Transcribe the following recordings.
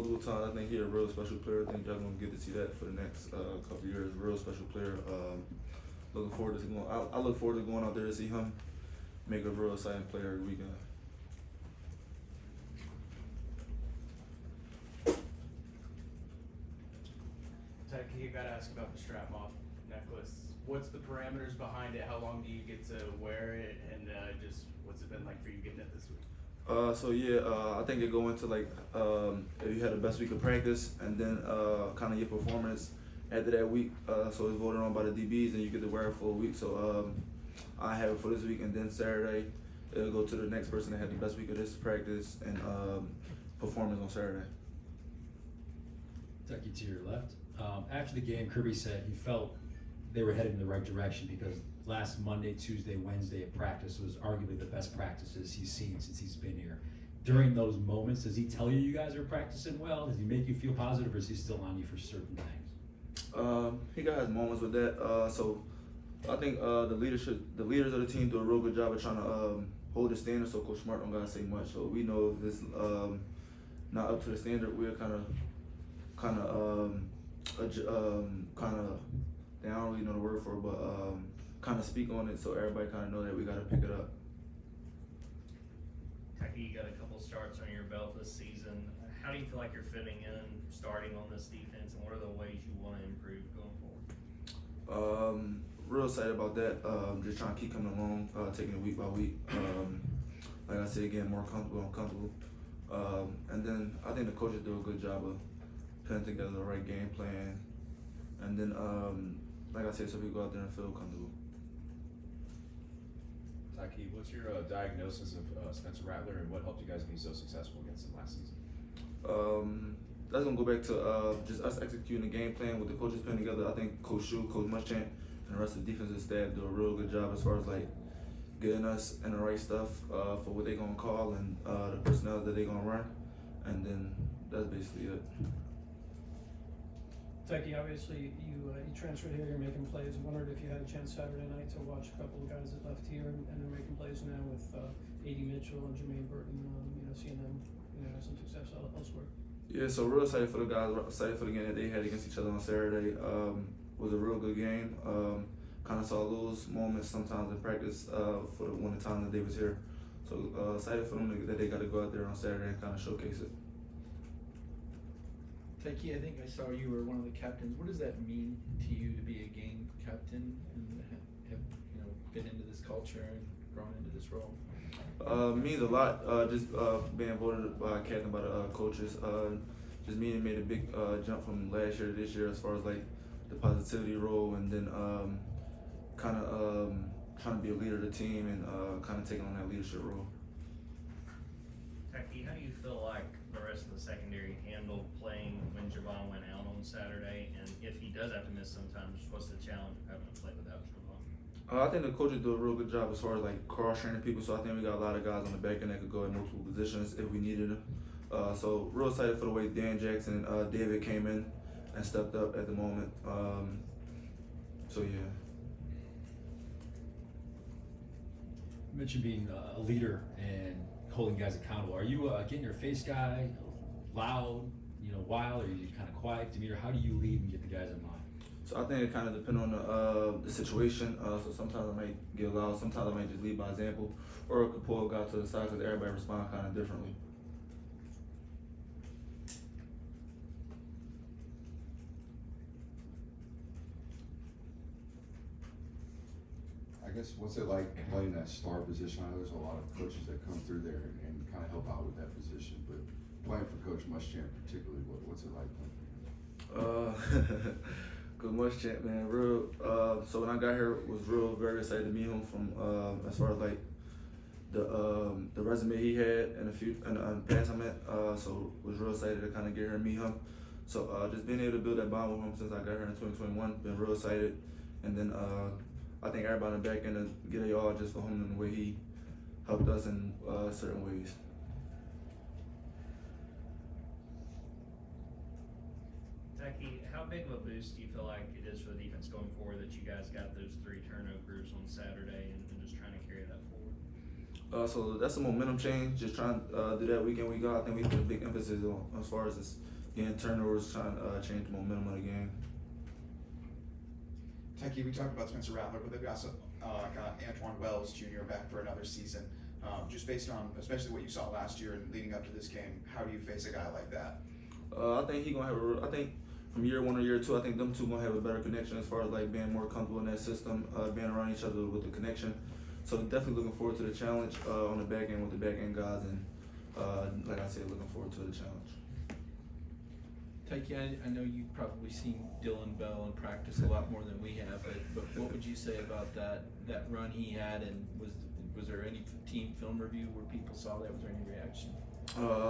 multiple times. I think he's a real special player. I think y'all gonna get to see that for the next couple of years. Real special player. Looking forward to going. I look forward to going out there to see him make a real exciting player every weekend. Tykee, you gotta ask about the strap-off necklace. What's the parameters behind it? How long do you get to wear it? And just what's it been like for you getting it this week? I think it go into like if you had the best week of practice and then kind of your performance after that week. So it's voted on by the DBs and you get to wear it for a week. So I have it for this week and then Saturday it'll go to the next person that had the best week of this practice and performance on Saturday. Tykee, to your left. After the game, Kirby said he felt they were headed in the right direction because last Monday, Tuesday, Wednesday at practice was arguably the best practices he's seen since he's been here. During those moments, does he tell you guys are practicing well? Does he make you feel positive, or is he still on you for certain things? He got his moments with that. So I think the leaders of the team do a real good job of trying to hold the standard. So Coach Smart don't gotta say much. So we know if it's not up to the standard, we're kind of I don't really know the word for it, but kind of speak on it so everybody kind of know that we got to pick it up. Tykee, you got a couple starts on your belt this season. How do you feel like you're fitting in, starting on this defense, and what are the ways you want to improve going forward? Real excited about that. Just trying to keep coming along, taking it week by week. Like I said again, more comfortable. And then I think the coaches do a good job of putting together the right game plan. And then, like I said, so we go out there and feel comfortable. Tykee, what's your diagnosis of Spencer Rattler and what helped you guys be so successful against him last season? That's gonna go back to just us executing the game plan with the coaches putting together. I think Coach Shu, Coach Muschamp, and the rest of the defensive staff do a real good job as far as like getting us in the right stuff for what they're gonna call and the personnel that they're gonna run, and then that's basically it. Tykee, obviously you transferred here, you're making plays. Wondered if you had a chance Saturday night to watch a couple of guys that left here and they're making plays now with A.D. Mitchell and Jermaine Burton, seeing them have some success elsewhere. Yeah, so real excited for the guys, excited for the game that they had against each other on Saturday. Was a real good game. Kind of saw those moments sometimes in practice for the time that they was here. So excited for them that they got to go out there on Saturday and kind of showcase it. Tykee, I think I saw you were one of the captains. What does that mean to you to be a game captain and have been into this culture and grown into this role? Means a lot. Just being voted by captain by the coaches. Just meaning made a big jump from last year to this year as far as like the positivity role, and then kind of trying to be a leader of the team and kind of taking on that leadership role. Tykee, how do you feel like the rest of the secondary handled playing when Javon went out on Saturday? And if he does have to miss sometimes, what's the challenge of having to play without Javon? I think the coaches do a real good job as far as like cross-training people. So I think we got a lot of guys on the back end that could go in multiple positions if we needed them. So real excited for the way Dan Jackson and David came in and stepped up at the moment. So yeah. You mentioned being a leader and holding guys accountable. Are you getting your face guy, loud, wild, or are you kind of quiet, demeanor? How do you lead and get the guys in line? So I think it kind of depends on the situation. So sometimes I might get loud, sometimes I might just lead by example, or I could pull a guy to the side because everybody responds kind of differently. I guess what's it like playing that star position? I know there's a lot of coaches that come through there and kind of help out with that position, but playing for Coach Muschamp particularly, what's it like playing for him? Coach Muschamp, man, real. So when I got here, was very excited to meet him from as far as like the resume he had and the past I'm at. So was real excited to kind of get here and meet him. So just being able to build that bond with him since I got here in 2021, been real excited, and then. I think everybody in the back end get a yard just for him and the way he helped us in certain ways. Tykee, how big of a boost do you feel like it is for the defense going forward that you guys got those 3 turnovers on Saturday and just trying to carry that forward? So that's a momentum change. Just trying to do that week in, week out. I think we put a big emphasis on as far as this getting turnovers, trying to change the momentum of the game. Tykee, we talked about Spencer Rattler, but they've also got Anan Wells Jr. back for another season. Just based on, especially what you saw last year and leading up to this game, how do you face a guy like that? I think he gonna have I think from year 1 or year 2, I think them two gonna have a better connection as far as like being more comfortable in that system, being around each other with the connection. So definitely looking forward to the challenge on the back end with the back end guys, and like I said, looking forward to the challenge. Tykee, I know you've probably seen Dylan Bell in practice a lot more than we have, but what would you say about that run he had, and was there any team film review where people saw that? Was there any reaction?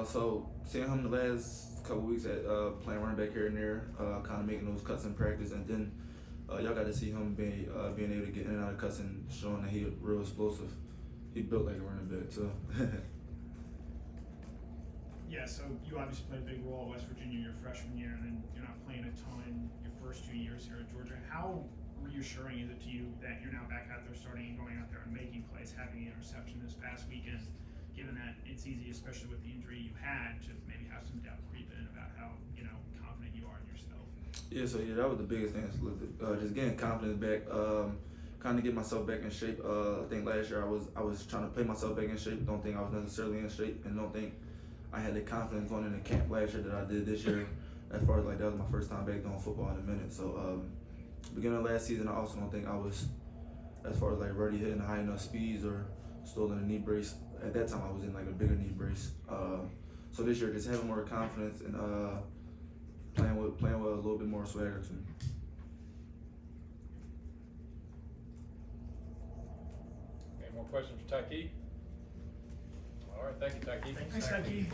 So seeing him the last couple weeks at playing running back here and there, kind of making those cuts in practice, and then y'all got to see him being able to get in and out of cuts and showing that he real explosive. He built like a running back too. Yeah, so you obviously played a big role at West Virginia your freshman year, and then you're not playing a ton your first 2 years here at Georgia. How reassuring is it to you that you're now back out there starting and going out there and making plays, having an interception this past weekend, given that it's easy, especially with the injury you had, to maybe have some doubt creep in about how, confident you are in yourself? Yeah, so that was the biggest thing. Just getting confidence back, kind of get myself back in shape. I think last year I was trying to play myself back in shape. Don't think I was necessarily in shape, and don't think I had the confidence going into camp last year that I did this year. As far as like that was my first time back doing football in a minute. So beginning of last season, I also don't think I was, as far as like ready hitting high enough speeds or still in a knee brace. At that time, I was in like a bigger knee brace. So this year, just having more confidence and playing with a little bit more swagger to me. Any more questions for Tykee? All right, thank you, Tykee. Thanks, Tykee.